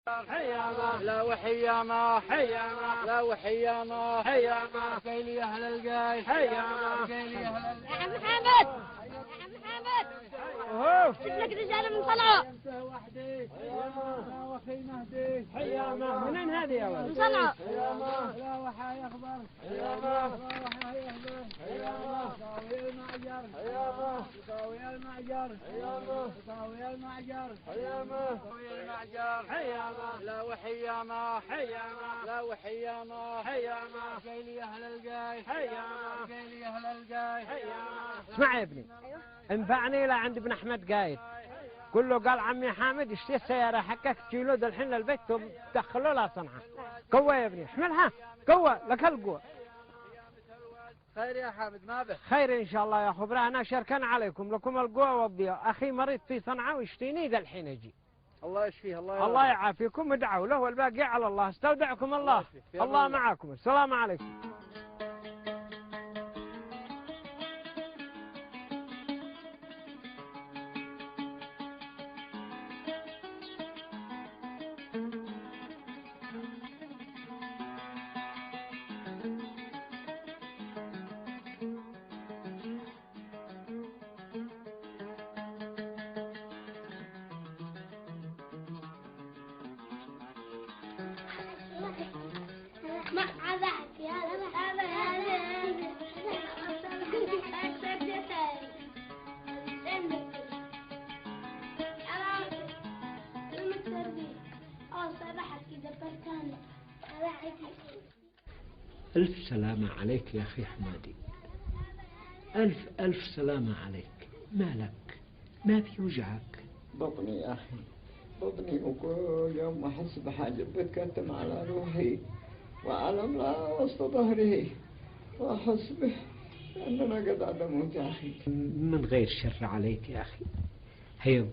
حيامة لا وحيامة حيامة لا وحيامة حيامة قيلي أهل القاي حيامة قيلي أهل القاي. يا عم حامد يا عم حامد شفلك رجال من طلعوا. لا وخي مهدي حيامة منين هذه يا ولد؟ من صنعاء. حيامة لا وحاي أخبر حيامة لا وحاي أخبر حيامة قاوي المعجر حيامة قاوي المعجر حيامة قاوي المعجر حيامة قاوي المعجر حيامة لا وحيامة حيامة لا وحيامة حيامة قيلي أهل القاي حيامة قيلي أهل القاي حيامة. اسمع يا ابني، انفعني الى عند ابن احمد قايد، قل له قال عمي حامد اشتري السياره حقك تجيله الحين للبيت تدخله لا صنعه. قوه يا ابني احملها قوه لك القوه. خير يا حامد ما به؟ خير ان شاء الله يا اخو برا، انا شركان عليكم لكم القوه والضياء. اخي مريض في صنعاء ويشتيني ذا الحين اجي. الله يشفيه. الله يعافيكم ادعوا له والباقي على الله. استودعكم الله. الله معكم. السلام عليكم. ألف سلامة عليك يا أخي حمادي، ألف ألف سلامة عليك. مالك؟ ما بيوجعك؟ بطني يا أخي بطني، وكل يوم أحس بحاجة بتكتم على روحي وألم لا وسط ظهري، وأحس به أننا قد أموت يا أخي. من غير شر عليك يا أخي، هيا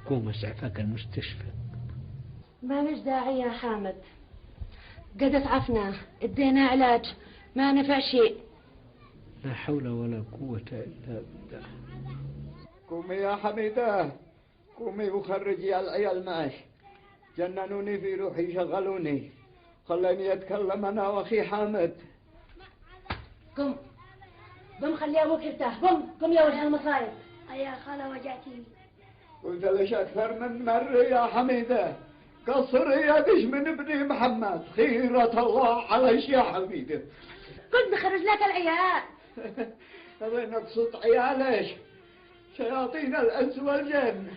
قوم أسعفك المستشفى. ما مش داعي يا حامد، قد اتعفنا ادينا علاج ما نفع شيء. لا حول ولا قوة إلا بالله. قومي يا حميدة قومي وخرجي العيال معي، جننوني في روحي شغلوني، خلاني أتكلم أنا وأخي حامد. قم خلي أبوك يرتاح. قم يا وجه المصايب. يا خالة وجعتيني. قلت ليش أكثر من مرة يا حميدة، قصري يدش من ابني محمد، خيرة الله عليش يا حميدة. كنت بخرج لك العيال. هذا نقصد عيالش شياطين الأنس والجن.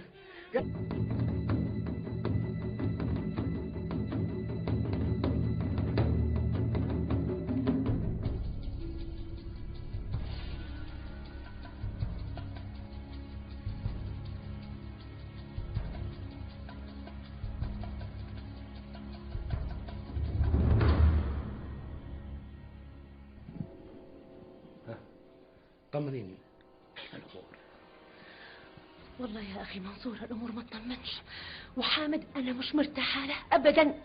طمنيني، كيف الأمور؟ والله يا أخي منصور الأمور ما تطمنش، وحامد أنا مش مرتاحة له أبدا.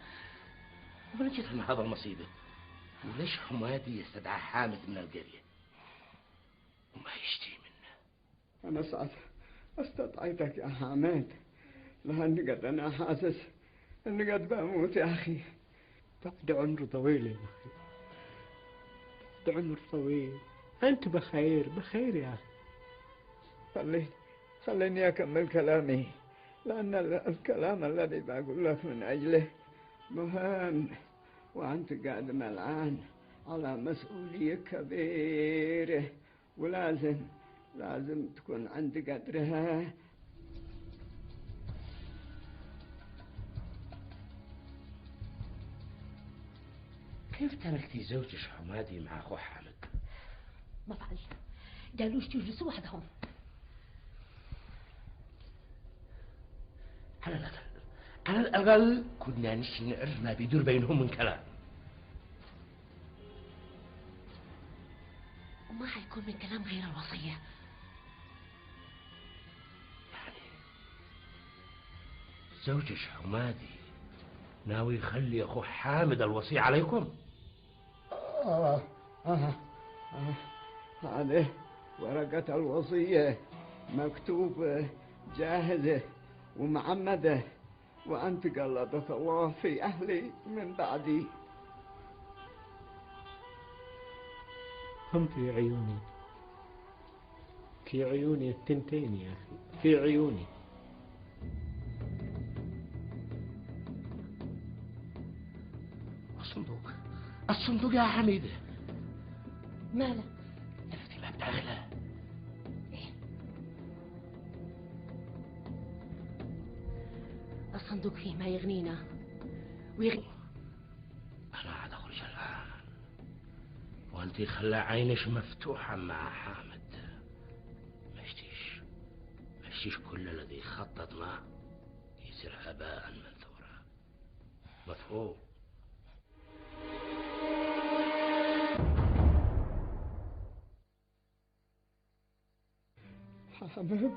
ومن جت من هذا المصيبة؟ وليش حمادي يستدعى حامد من القرية وما يشتي منه؟ أنا سعد استدعيتك يا حامد لأني قد أنا حاسس أني قد بموت يا أخي. بعد عمر طويل يا أخي، بعد عمر طويل. أنت بخير يا أخي. خليني أكمل كلامي، لأن الكلام الذي بقول لك من أجله مهم، وأنت قاعد ملعان على مسؤولية كبيرة، ولازم تكون عند قدرها. كيف تركتي زوجك حمادي مع أخوه حامد؟ ما فعل، قالوا يجلسوا وحدهم. على الأقل كنا نعرف ما بيدور بينهم من كلام. وما حيكون من كلام غير الوصية. يعني زوجك حمادي ناوي يخلي أخوه حامد الوصي عليكم؟ هذه ورقة الوصية مكتوبة جاهزة ومعمدة، وأنت قلدة الله في أهلي من بعدي. هم في عيوني، في عيوني التنتين يا أخي، في عيوني. الصندوق يا حميدة. مالك؟ عرفتي ما بداخله؟ الصندوق فيه ما يغنينا أنا عاد أخرج الآن، وأنتي خلى عينش مفتوحة مع حامد. ما يشتيش كل الذي خططنا يصير هباء منثورا. مفهوم؟ حامد،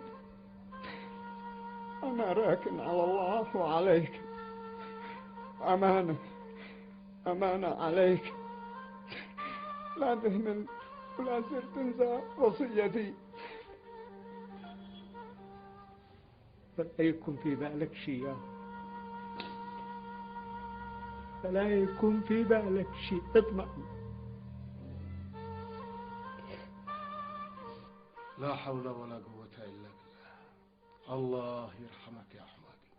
أنا راكن على الله وعليك، أمانة عليك، لا تهمل ولا تصير تنسى وصيتي. فلا يكون في بالك شيء، فلا يكون في بالك شيء، اطمئن. لا حول ولا قوة إلا بالله. الله يرحمك يا حمادي،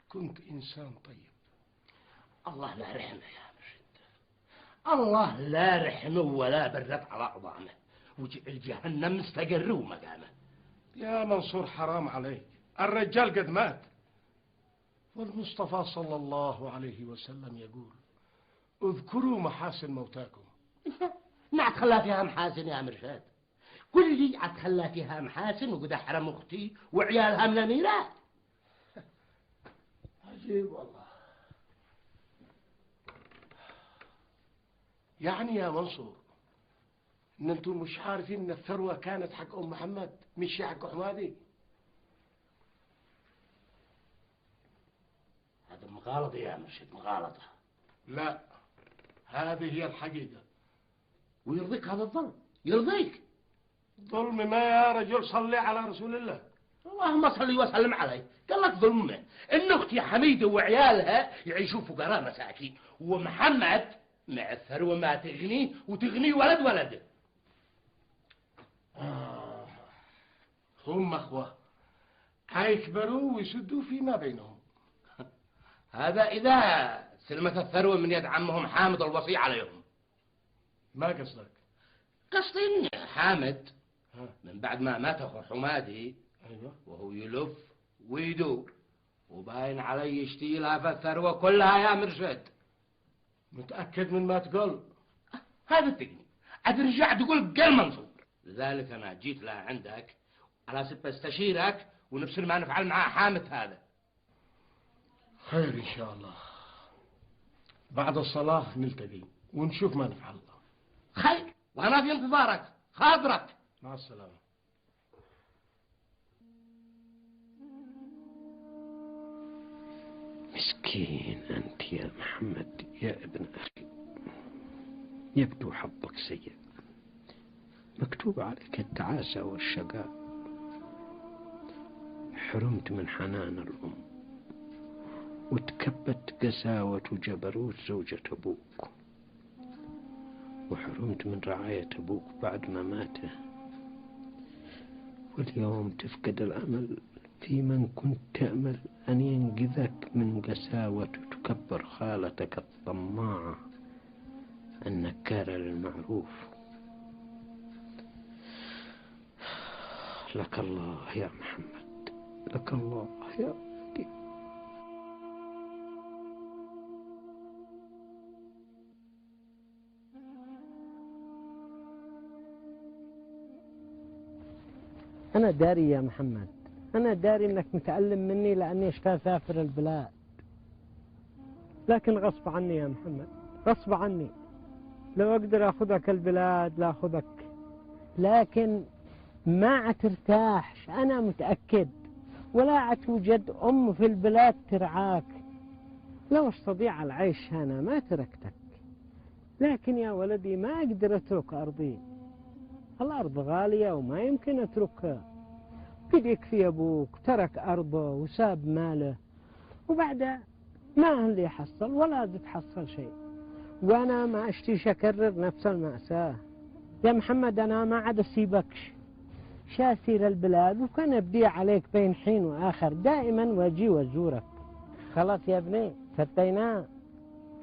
كنت إنسان طيب. الله لا رحمه يا مرشد، الله لا رحمه ولا برد على عظامه، وجعل جهنم مستقر ومقامه. يا منصور حرام عليك، الرجال قد مات، والمصطفى صلى الله عليه وسلم يقول اذكروا محاسن موتاكم. ما عتخلى فيها محاسن يا مرشد، كل لي عتخلى فيها محاسن وقد أحرم أختي وعيالها من الميراث. عجيب والله. يعني يا منصور ان انتم مش عارفين ان الثروة كانت حق ام محمد مش حق حمادي؟ هذا مغالطة يا مرشد، مغالطة. لا، هذه هي الحقيقة. ويرضيك هذا الظلم؟ يرضيك؟ ظلم ما يا رجل، صلي على رسول الله. اللهم صل وسلم عليه. قال لك ظلمه ان اختي حميده وعيالها يعيشوا فقراء مساكين، ومحمد مع الثروه ما تغنيه وتغني ولد ولده. هم اخوه حيكبروا ويسدوا فيما بينهم. هذا اذا سلمت الثروه من يد عمهم حامد الوصي عليهم. ما قصدك؟ قصدي ان حامد من بعد ما مات اخو حمادي وهو يلف ويدور وباين علي يشتي لها في الثروه كلها يا مرشد. متاكد من ما تقول؟ هذا التقني عاد رجع تقول قال منصور. لذلك انا جيت لعندك على سبب استشيرك ونبصر ما نفعل مع حامد هذا. خير ان شاء الله، بعد الصلاه نلتقي ونشوف ما نفعل. خير، وانا في انتظارك. خاطرك. مع السلامه. مسكين أنت يا محمد يا ابن أخي، يبدو حظك سيء، مكتوب عليك التعاسة والشقاء، حرمت من حنان الأم وتكبت قساوة وجبروت زوجة أبوك، وحرمت من رعاية أبوك بعد ما ماته، واليوم تفقد الأمل في من كنت تأمل أن ينقذك من قساوة وتكبر خالتك الطماعة النكارة للمعروف. لك الله يا محمد، لك الله يا ولدي. أنا داري يا محمد، أنا داري إنك متألم مني لأني أسافر البلاد، لكن غصب عني يا محمد، غصب عني. لو أقدر أخذك البلاد لا أخذك، لكن ما عترتاحش أنا متأكد، ولا عتوجد أم في البلاد ترعاك. لو استطيع العيش هنا ما تركتك، لكن يا ولدي ما أقدر أترك أرضي، الأرض غالية وما يمكن أتركها. قد يكفي أبوك ترك أرضه وساب ماله وبعدها ما اللي يحصل ولا تتحصل شيء. وأنا ما أشتيش أكرر نفس المأساة يا محمد. أنا ما عاد أسيبكش، شاسير البلاد وكان بدي عليك بين حين وآخر دائما واجي وازورك. خلاص يا ابني فتيناه.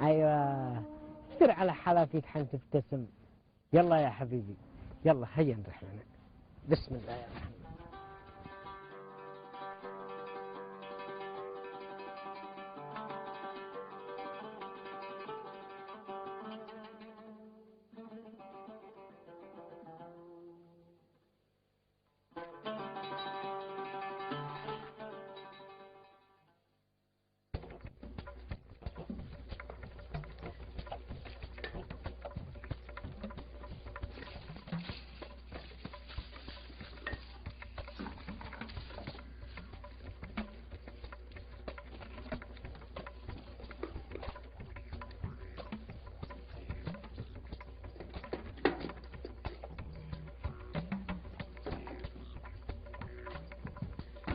أيوة سر على حلافيك حن تبتسم. يلا يا حبيبي يلا هيا نروح لنا. بسم الله يا رحمن.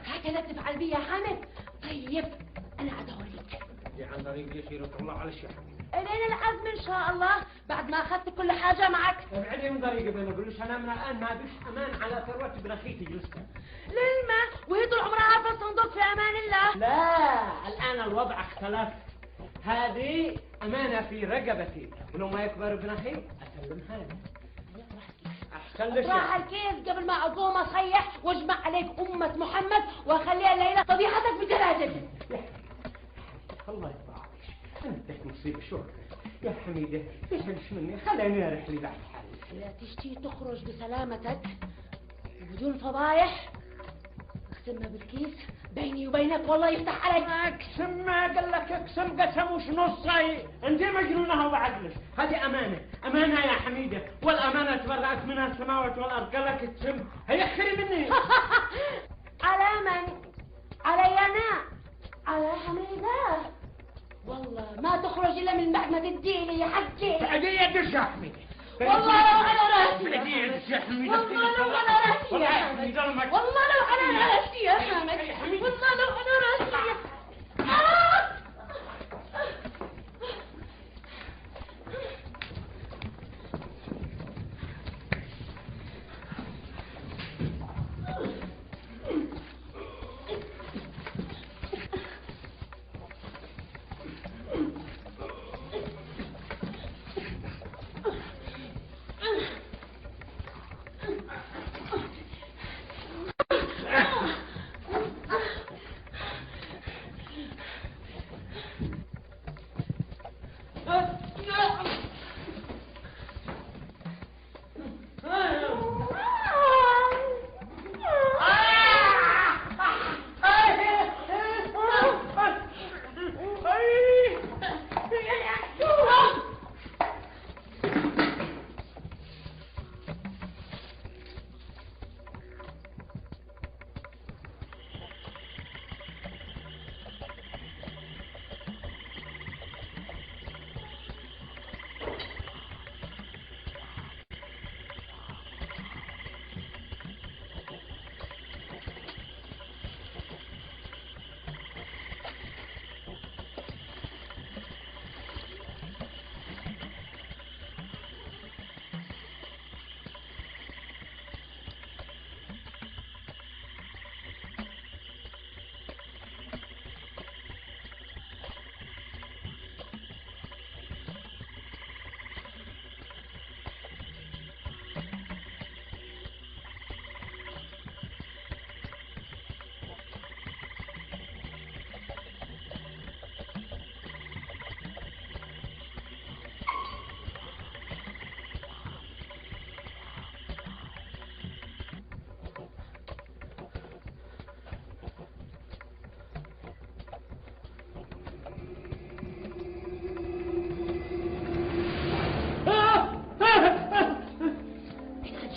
هكذا تفعل بي يا حامد؟ طيب أنا أدوريك. دي عن طريق يسير وتطلع على الشحن. إلينا العزم إن شاء الله بعد ما أخذت كل حاجة معك. ابعدي من طريقي بين أقولش أنا من الآن ما بيش أمان على ثروة ابن أخيتي جلستها. للما وهي طول عمرها عارفة الصندوق في أمان الله. لا الآن الوضع اختلف. هذه أمانة في رقبتي ولو ما يكبر ابن أخي أسلمها له. راح الكيس قبل ما أقوم أصيح واجمع عليك أمة محمد وأخليها الليلة فضيحتك بجلادك. الله يطلعك أنت مصيبة شو يا حميدة تشهدش مني خليني أروح لي بعد حالي. لا تشتي تخرج بسلامتك وبدون فضايح اقسمها بالكيس بيني وبينك والله يفتح عليك. اقسم ما قال لك اقسم قسم وش نصي انت مجنونة وبعقلك. هذه أمانة أمانة يا حميدة والأمانة تبرأت منها السماوات والأرض. قال لك تسم هيخري مني. على من؟ علي أنا على حميدة. والله ما تخرج إلا من بعد ما تديني يا حجي. بعدي يدش يا حميدة. والله لو على راسي. بعدي يدش يا حميدة. والله لو على راسي يا حميدة. والله لو على راسي يا حميدة. والله لو على راسي يا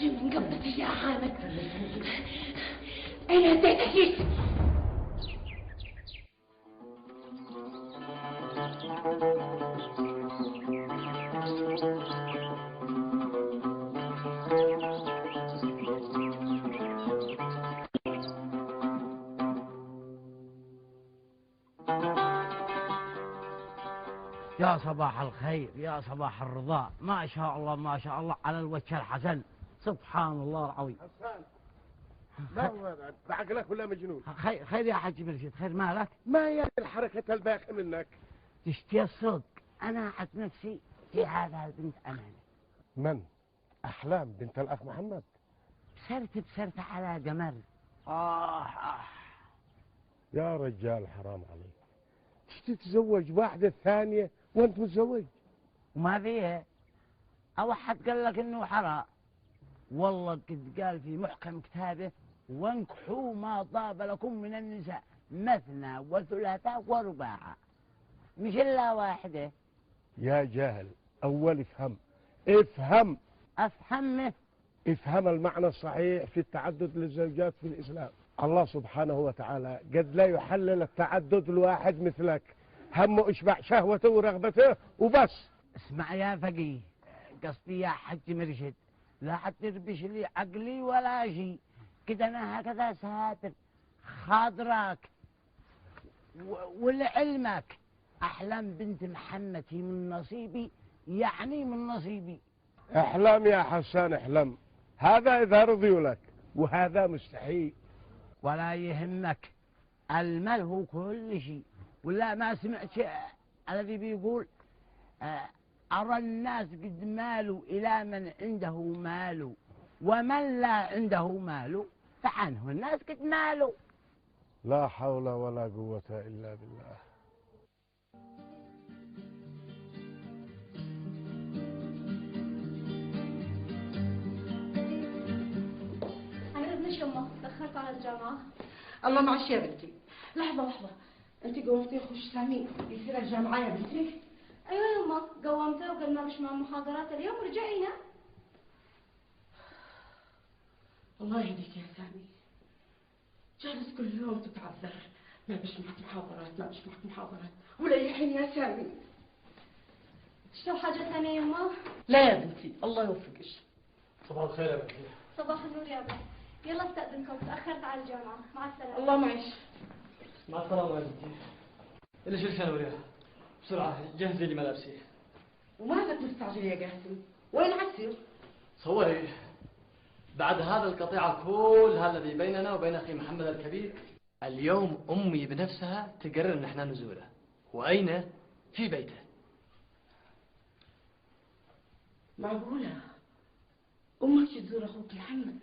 من قبضتي يا حامد. أين هديتك؟ يا صباح الخير، يا صباح الرضا، ما شاء الله ما شاء الله على الوجه الحسن، سبحان الله العظيم. حسان لا بعقلك ولا مجنون؟ خير يا حاج مرشد، خير مالك؟ ما هي الحركة الباقي منك؟ تشتي الصدق، أنا أحط نفسي في هذا البنت أمانة. من؟ أحلام بنت الأخ محمد؟ بسرت على جمر. يا رجال حرام عليك، تشتي تتزوج واحدة ثانية وأنت متزوج؟ وما فيها، أو أحد قال لك إنه حرام؟ والله قد قال في محكم كتابه: وانكحوا ما طاب لكم من النساء مثنى وثلاثة ورباعا، مش إلا واحدة. يا جاهل، أول افهم أفهمه. افهم المعنى الصحيح في التعدد للزوجات في الإسلام. الله سبحانه وتعالى قد لا يحلل التعدد لواحد مثلك، همه اشبع شهوته ورغبته وبس. اسمع يا فقيه، قصدي يا حج مرشد، لا حد تربش لي عقلي ولا شيء كده، أنا هكذا ساتر خاطرك. ولعلمك أحلام بنت محمد هي من نصيبي، يعني من نصيبي. احلم يا حسان احلم، هذا إذا رضيوا لك وهذا مستحيل. ولا يهمك، المال هو كل شيء. ولا ما سمعت الذي بيقول أرى الناس قد مالوا إلى من عنده مال، ومن لا عنده مال فعنه الناس قد مالوا. لا حول ولا قوة إلا بالله. أنا ابن شمه تأخرت على الجامعة. الله معش يا بنتي. لحظة، انت قومتي اخوش سامي يصير الجامعة يا بنتي؟ أيوة يما، قومته وقلنا مش مع محاضرات اليوم ورجعينا. الله يهديك يا سامي، جالس كل يوم تتعذر، ما بش معك محاضرات ولا يحين يا سامي. تشتو حاجة ثانية يما؟ لا يا بنتي، الله يوفقش. صباح الخير يا بنتي. صباح النور يا أبا، يلا استأذنكم، تأخرت على الجامعة، مع السلامة. الله معيش. مع السلامة يا بنتي. إلا شو الكلام وريها؟ بسرعة جهزي لي ملابسي. ومالك مستعجل يا قاسم؟ وين عسير؟ صوري بعد هذا القطيعة كلها الذي بيننا وبين أخي محمد الكبير، اليوم أمي بنفسها تقرر أن احنا نزوره. وأين؟ في بيته. معقولة أمك تزور أخوك محمد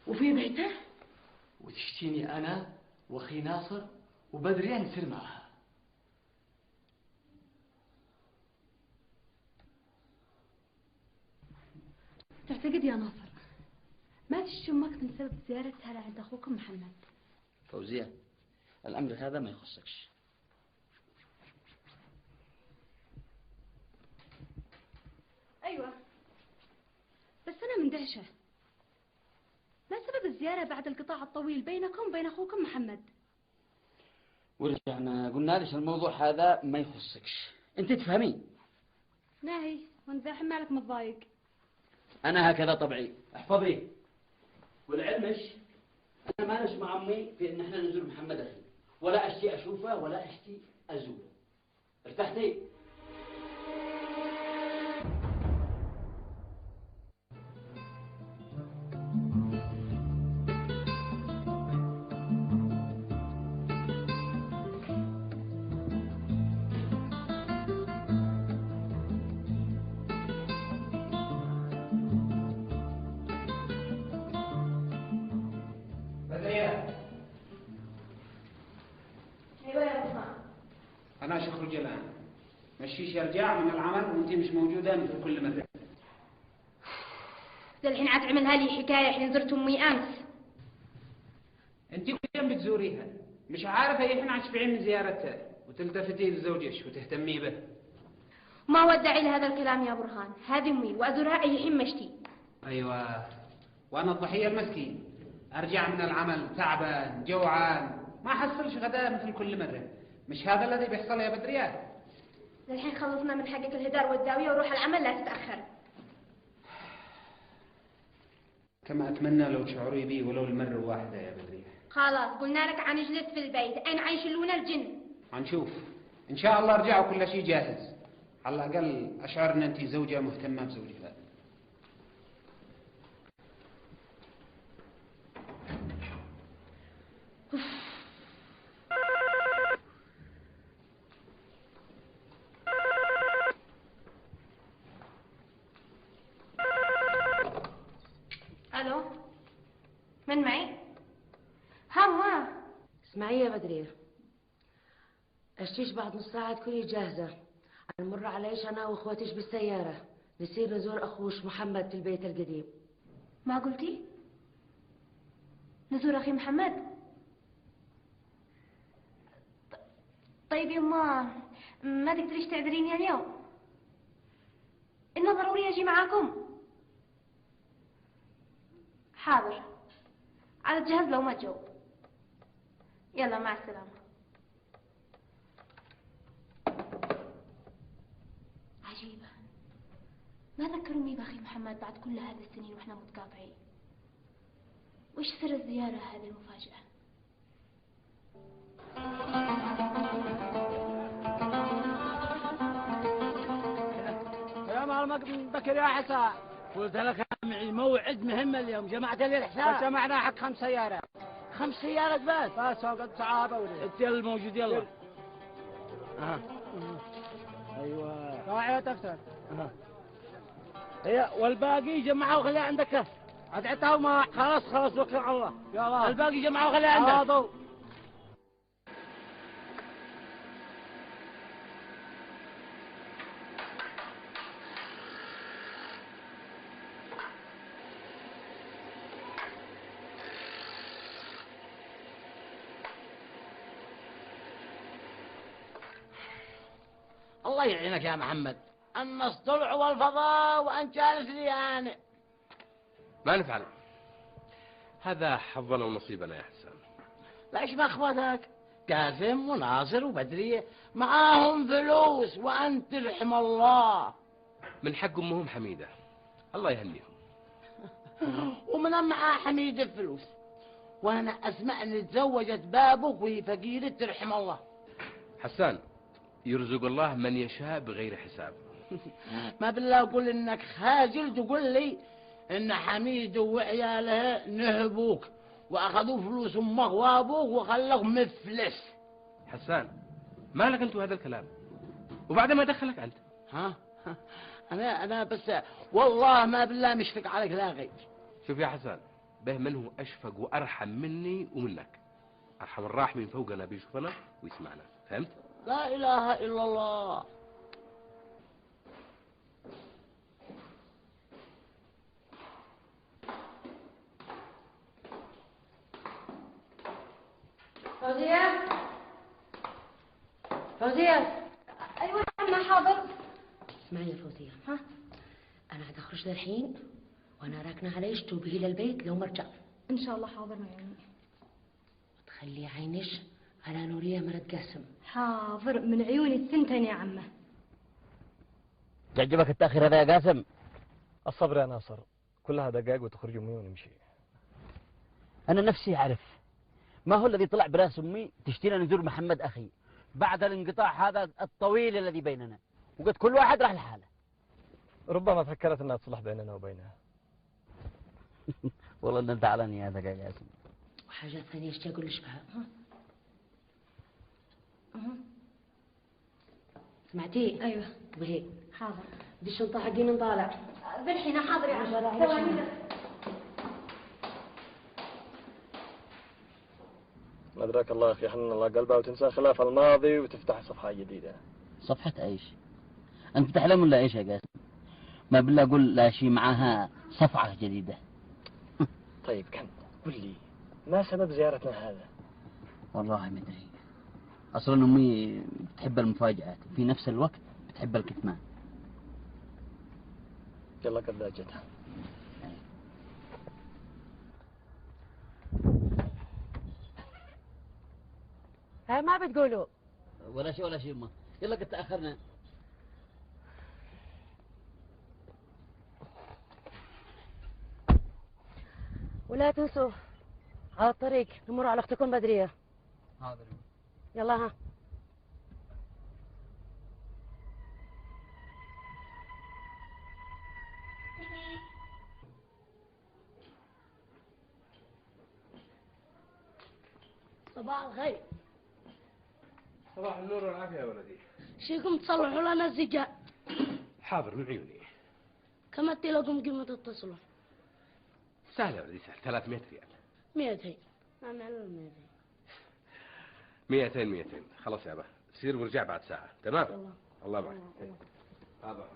وفي بيته؟ وتشتيني أنا وأخي ناصر وبدريان نصير معها. تعتقد يا ناصر ما تشتي أمك من سبب زيارتها لعند أخوكم محمد؟ فوزية، الأمر هذا ما يخصكش. أيوة، بس أنا مندهشة، ما سبب الزيارة بعد القطاع الطويل بينكم وبين أخوكم محمد؟ ورجعنا قلنا ليش الموضوع هذا ما يخصكش، أنت تفهمين. ناهي، وانت الحين مالك متضايق؟ أنا هكذا طبعي. احفظي. والعلمش أنا ما مع أمي في إن إحنا نزور محمد أخي، ولا أشتي أشوفه ولا أشتي أزوره. ارتحتي؟ خلاص اخرج الآن، مشيش يرجع من العمل وانت مش موجودة مثل كل مرة. الحين عاد عملها لي حكاية حين زرت أمي أمس. انت كل يوم بتزوريها، مش عارفة ايه احنا عشبعين من زيارتها وتلتفتي لزوجك وتهتمي به. ما ودعي لهذا الكلام يا برهان، هذه أمي وأزورها أي حين مشتي. أيوة، وأنا الضحية المسكين، أرجع من العمل تعبان جوعان ما أحصلش غداء مثل كل مرة. مش هذا الذي بيحصل يا بدريان؟ الحين خلصنا من حقك الهدار والداوية وروح العمل، لا تتأخر. كما أتمنى لو تشعري بي ولو المرة الواحدة يا بدريان. خلاص قلنا لك عن جلس في البيت، أين عيشلون الجن؟ هنشوف. إن شاء الله رجعوا كل شيء جاهز. على الأقل أشعر أن أنت زوجة مهتمة بزوجها. الو، من معي؟ هوا اسمعي يا بدرية، اشتيش بعد نص ساعة تكوني جاهزة. نمر عليش انا واخواتيش بالسيارة، نصير نزور اخوش محمد في البيت القديم. ما قلتي؟ نزور اخي محمد؟ طيب يما ما تقدريش تعذريني اليوم؟ إنه ضروري اجي معاكم. حاضر، على تجهز لو ما تجاوب. يلا مع السلامة. عجيبة، ما ذكروني بأخي محمد بعد كل هذه السنين وإحنا متقاطعين. وإيش سر الزيارة هذه المفاجأة؟ يا معلم بكر يا حسن، قلت لك معي موعد مهم اليوم، جمعت لي الحساب. جمعنا حق 5 سيارات. 5 سيارات بس وقد صعابة ولي. انت الموجود يلا. ايوه راعي دفتر. هي والباقي جمعه وخليه عندك. ادعتها وما خلاص وكل على الله. يلا الباقي جمعه وخليه عندك. الله يعينك يا محمد، النص طلع والفضاء وانت جالس لي يعني. ما نفعل، هذا حظنا ونصيبنا يا حسان. ليش ما اخواتك قاسم وناصر وبدرية معاهم فلوس وانت رحم الله. من حق امهم حميدة، الله يهنيهم. ومن معاه حميدة الفلوس، وانا اسمع ان تزوجت بابك وهي فقيرة رحم الله. حسان، يرزق الله من يشاء بغير حساب. ما بالله اقول انك خاجل تقول لي ان حميد وعياله نهبوك واخذوا فلوس امك وابوك وخلوك مفلس. حسان، ما لك انت هذا الكلام؟ وبعد ما دخلك انت؟ ها انا بس والله ما بالله مشفق عليك لا غير. شوف يا حسان، به من هو اشفق وارحم مني ومنك. ارحم الراحمين فوقنا بيشوفنا ويسمعنا، فهمت؟ لا اله الا الله. فوزية، فوزية. أيوة عمّا حاضر. اسمعي يا فوزية، أنا عاد أخرج للحين وأنا راكنة عليش توبي للبيت لو ما رجع. إن شاء الله حاضر معي. تخلي عينش على نورية مرت قاسم. حاضر من عيوني الثنتين يا عمه. تعجبك التأخير هذا يا قاسم؟ الصبر يا ناصر، كلها دقائق وتخرج أمي ونمشي. أنا نفسي أعرف ما هو الذي طلع براس أمي تشتينا نزور محمد أخي بعد الانقطاع هذا الطويل الذي بيننا، وقد كل واحد راح لحاله. ربما فكرت أنها تصلح بيننا وبينها. والله أنت زعلان يا ذا يا قاسم. وحاجة ثانية ايش اقول لك بها؟ سمعتي؟ ايوه بهي. حاضر. دي الشنطة حقين نطالع. بالحين حاضر يا عم. ثواني. ما أدراك الله يا أخي، حنن الله قلبها وتنسى خلاف الماضي وتفتح صفحة جديدة. صفحة ايش؟ أنت تحلم ولا ايش يا قاسم؟ ما بالله أقول لا شيء معاها صفحة جديدة. طيب كم قل لي ما سبب زيارتنا هذا؟ والله ما أدري، أصلا أمي بتحب المفاجآت وفي نفس الوقت بتحب الكتمان. يلا قد جتها. ها ما بتقولوا؟ ولا شيء أمه، يلا قد تأخرنا. ولا تنسوا على الطريق نمر على اختكم بدرية. حاضر. يلا ها. صباح الخير. صباح النور والعافية يا ولدي. شيكم تصلحوا لنا الزجاج. حاضر من عيوني. كم أدي لكم قيمة التصلح؟ سهل يا ولدي سهل. 300 ريال. 200. أنا على 200. 200 خلاص يا أبا. سير ورجع بعد ساعة تمام؟ الله معك. هذا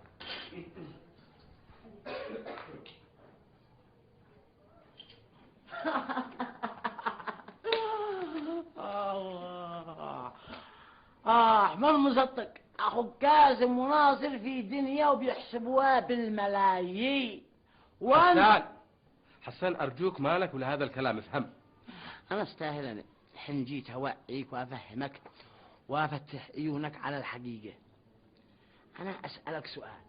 ما المصدق اخو كاظم وناصر في دنيا وبيحسبوها بالملايين حسان أرجوك مالك ولا هذا الكلام افهم. انا استاهل انا الحين جيت اوعيك وافهمك وافتح عيونك على الحقيقة. انا اسألك سؤال،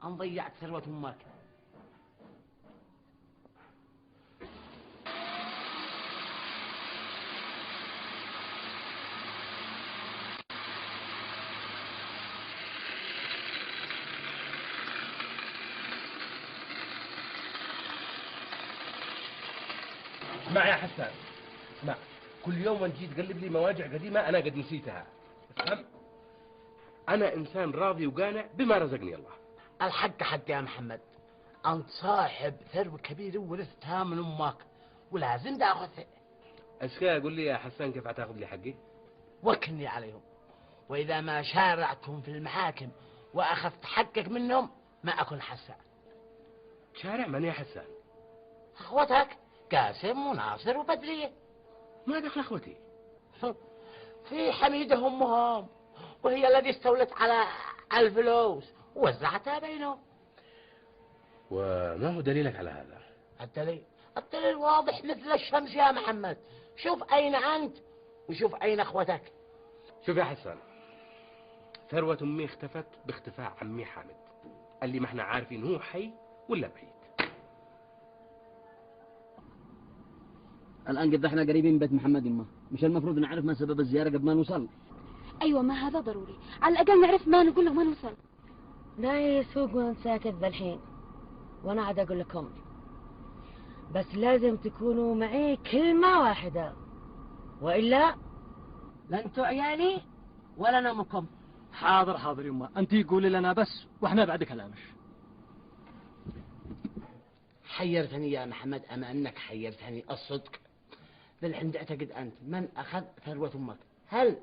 أنا ضيعت ثروة امك؟ اسمع يا حسان اسمع، كل يوم وانت جيت تقلب لي مواجع قديمة أنا قد نسيتها. افهم، أنا إنسان راضي وقانع بما رزقني الله. الحق حق يا محمد، أنت صاحب ثروة كبيرة ورثتها من أمك ولازم تاخذها. أشكال قول لي يا حسان كيف هتاخذ لي حقي؟ وكلني عليهم، وإذا ما شارعتهم في المحاكم وأخذت حقك منهم ما أكون حسان. شارع من يا حسان؟ أخوتك قاسم وناصر وبدرية. ما دخل أخوتي؟ في حميدة أمهم، وهي التي استولت على الفلوس ووزعتها بينهم. وما هو دليلك على هذا؟ الدليل واضح مثل الشمس يا محمد. شوف أين أنت وشوف أين أخوتك. شوف يا حسان، ثروة أمي اختفت باختفاء عمي حامد اللي ما احنا عارفين هو حي ولا ميت. الآن قد احنا قريبين من بيت محمد يمه، مش المفروض نعرف ما سبب الزيارة قبل ما نوصل؟ أيوة ما هذا ضروري، على الأقل نعرف ما نقول له ما نوصل. لا يسوق وانت ساكت بالحين، وانا عاد اقول لكم بس لازم تكونوا معي كلمة واحدة، وإلا لا انتوا عيالي ولا نومكم. حاضر يمه، انت قولي لنا بس واحنا بعد كلامش. حيرتني يا محمد، أما أنك حيرتني الصدق. للحين تعتقد أنت من أخذ ثروة أمك؟ هل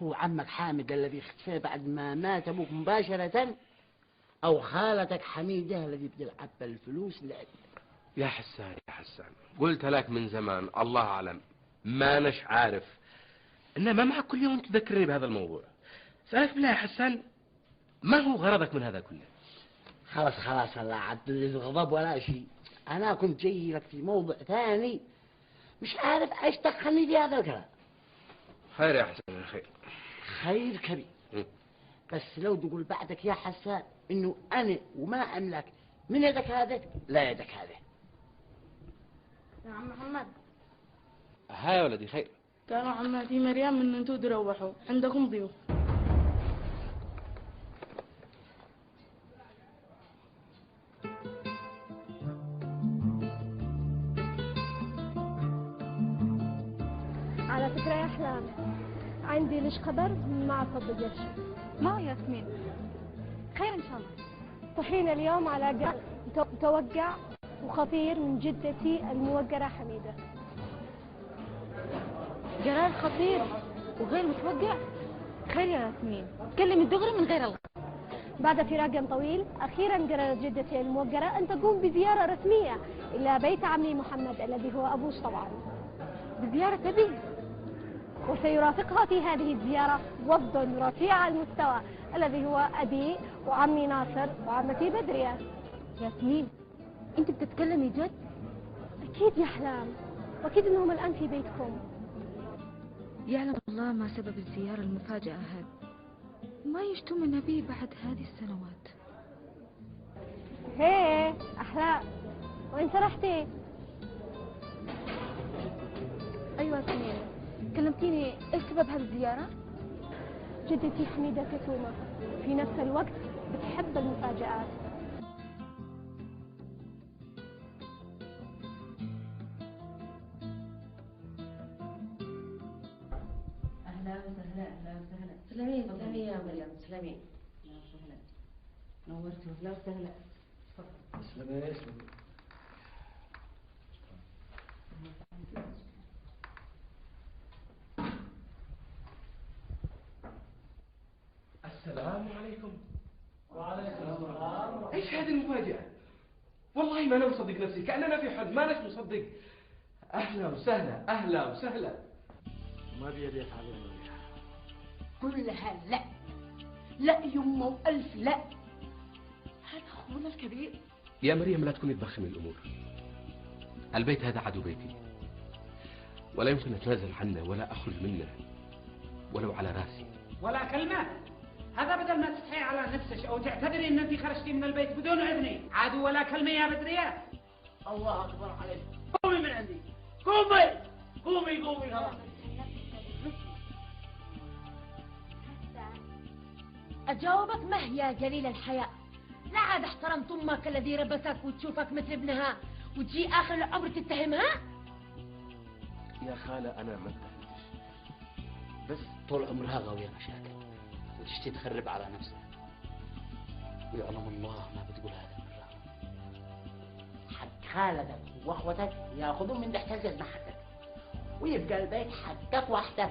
هو عمك حامد الذي اختفى بعد ما مات أبوك مباشرة، أو خالتك حميدة الذي بتلعب بالفلوس لعب؟ يا حسان قلت لك من زمان الله أعلم ما نش عارف، إنما معك كل يوم تذكرني بهذا الموضوع. سألك بالله يا حسان، ما هو غرضك من هذا كله؟ خلاص لا عاد الغضب ولا شيء. أنا كنت جاي لك في موضوع ثاني، مش عارف ايش دخلني في هذا الكلام. خير يا حسان خير كبير. بس لو تقول بعدك يا حسان انه انا وما املك من يدك هذا لا يدك هذا. يا عم محمد، ها يا ولدي خير. قالوا عماتي مريم ان انتوا تروحوا عندكم ضيوف. على فكرة يا أحلام، عندي ليش خبر ما تصدقش. ما ياسمين، خير إن شاء الله. طحين اليوم على توقع وخطير من جدتي الموقرة حميدة. قرار خطير وغير متوقع؟ خير يا ياسمين، تكلمي دغري من غير الغ. بعد فراق طويل أخيرا قررت جدتي الموقرة أن تقوم بزيارة رسمية إلى بيت عمي محمد الذي هو أبوش طبعا. بزيارة أبي؟ وسيرافقها في هذه الزيارة وفد رفيع المستوى الذي هو أبي وعمي ناصر وعمتي بدرية. ياسمين، أنت بتتكلمي جد؟ أكيد يا أحلام، وأكيد أنهم الآن في بيتكم. يعلم الله ما سبب الزيارة المفاجئة هذه. ما يشتمنا به بعد هذه السنوات. هيه أحلام، وين سرحتي؟ أيوة ياسمين، كلمتيني إيش سبب هذه الزيارة؟ جدتي حميدة كتومة، في نفس الوقت بتحب المفاجآت. أهلا وسهلا أهلا وسهلا. سلامي سلامي يا مريم سلامي. أهلا وسهلا. نورتوا. أهلا وسهلا. سلامي سلامي. السلام عليكم. وعليكم السلام. ايش هذه المفاجأة؟ والله ما انا مصدق نفسي، كأننا في حد ما ناش مصدق. اهلا وسهلا اهلا وسهلا. ما بيدي يفعل كلها لا لا يمه وألف لا. هذا أخونا الكبير. يا مريم لا تكوني تضخمي الامور. البيت هذا عدو بيتي، ولا يمكن اتنازل عنه ولا اخرج منه ولو على راسي. ولا كلمة. هذا بدل ما تستحي على نفسك او تعتذري ان انت خرجتي من البيت بدون اذني، عادوا ولا كلمة يا بدرية. الله أكبر عليك. قومي من عندي. قومي قومي قومي خلاص. أجاوبك ما هي يا جليل الحياة؟ لا عاد احترمت أمك الذي ربتك وتشوفك مثل ابنها وتجي آخر العمر تتهمها؟ يا خالة انا ما اتهمتش، بس طول عمرها غاوية مشاكل وتشتي تخرب على نفسها. ويعلم الله ما بتقول هذا مرة. حق خالتك واخوتك ياخذون من تحت الجزمة حقك ويبقى البيت حقك وحدك.